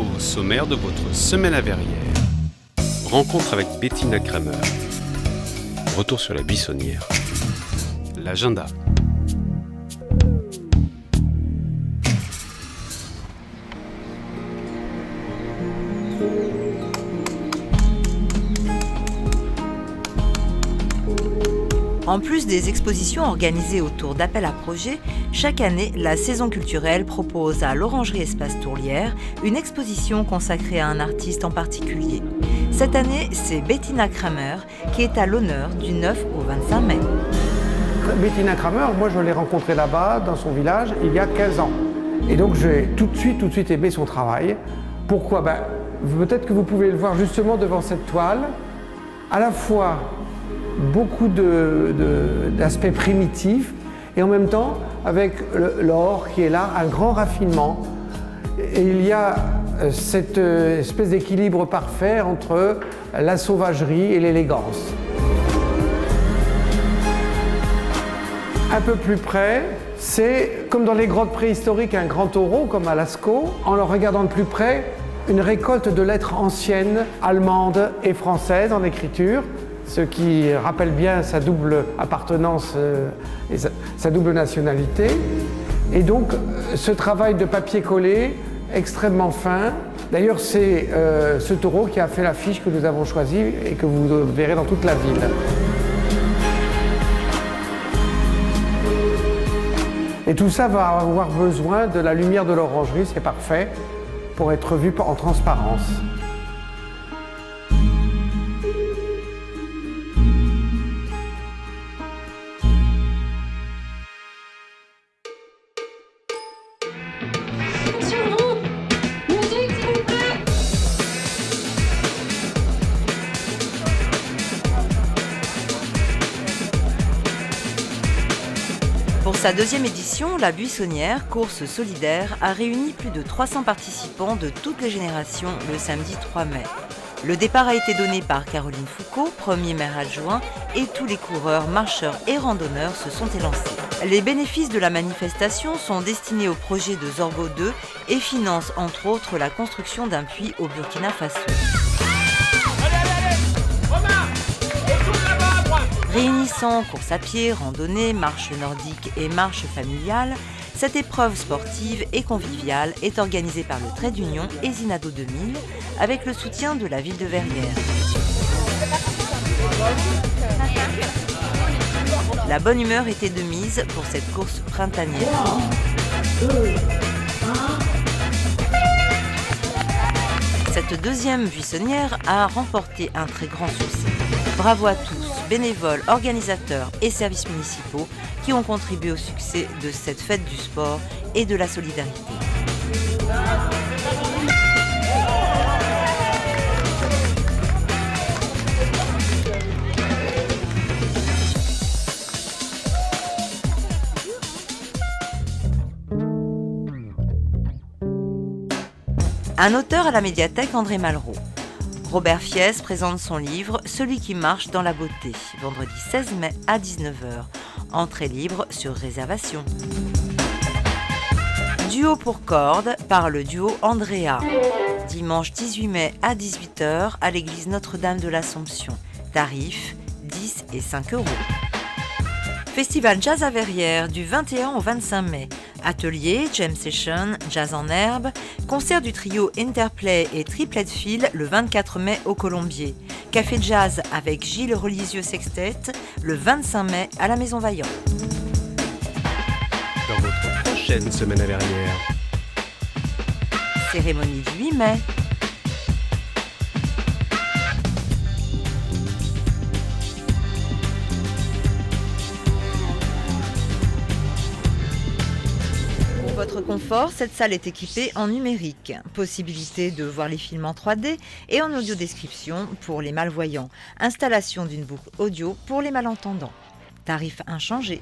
Au sommaire de votre semaine à Verrières, rencontre avec Bettina Kramer. Retour sur la Buissonnière. L'agenda. En plus des expositions organisées autour d'appels à projets, chaque année, la saison culturelle propose à l'Orangerie Espace Tourlière une exposition consacrée à un artiste en particulier. Cette année, c'est Bettina Kramer qui est à l'honneur du 9 au 25 mai. Bettina Kramer, moi je l'ai rencontrée là-bas, dans son village, il y a 15 ans. Et donc j'ai tout de suite aimé son travail. Pourquoi ? Peut-être que vous pouvez le voir justement devant cette toile. À la fois beaucoup d'aspects primitifs et en même temps avec l'or qui est là, un grand raffinement. Et il y a cette espèce d'équilibre parfait entre la sauvagerie et l'élégance. Un peu plus près, c'est comme dans les grottes préhistoriques, un grand taureau comme à Lascaux. En le regardant de plus près, une récolte de lettres anciennes, allemandes et françaises en écriture, ce qui rappelle bien sa double appartenance et sa double nationalité. Et donc, ce travail de papier collé, extrêmement fin. D'ailleurs, c'est ce taureau qui a fait l'affiche que nous avons choisie et que vous verrez dans toute la ville. Et tout ça va avoir besoin de la lumière de l'orangerie, c'est parfait, pour être vu en transparence. Pour sa deuxième édition, la Buissonnière, course solidaire, a réuni plus de 300 participants de toutes les générations le samedi 3 mai. Le départ a été donné par Caroline Foucault, premier maire adjoint, et tous les coureurs, marcheurs et randonneurs se sont élancés. Les bénéfices de la manifestation sont destinés au projet de Zorgo 2 et financent entre autres la construction d'un puits au Burkina Faso. Réunissant course à pied, randonnée, marche nordique et marche familiale, cette épreuve sportive et conviviale est organisée par le Trait d'Union et Zinado 2000 avec le soutien de la ville de Verrières. La bonne humeur était de mise pour cette course printanière. Cette deuxième buissonnière a remporté un très grand succès. Bravo à tous, bénévoles, organisateurs et services municipaux qui ont contribué au succès de cette fête du sport et de la solidarité. Un auteur à la médiathèque André Malraux. Robert Fiès présente son livre « Celui qui marche dans la beauté », vendredi 16 mai à 19h. Entrée libre sur réservation. Duo pour cordes par le duo Andrea. Dimanche 18 mai à 18h à l'église Notre-Dame de l'Assomption. Tarifs 10 et 5 €. Festival Jazz à Verrières du 21 au 25 mai. Atelier, jam session, jazz en herbe, concert du trio Interplay et Triplet Fil le 24 mai au Colombier. Café jazz avec Gilles Relisieux Sextet le 25 mai à la Maison Vaillant. Dans votre prochaine semaine à Verrières. Cérémonie du 8 mai. Pour votre confort, cette salle est équipée en numérique. Possibilité de voir les films en 3D et en audio-description pour les malvoyants. Installation d'une boucle audio pour les malentendants. Tarif inchangé.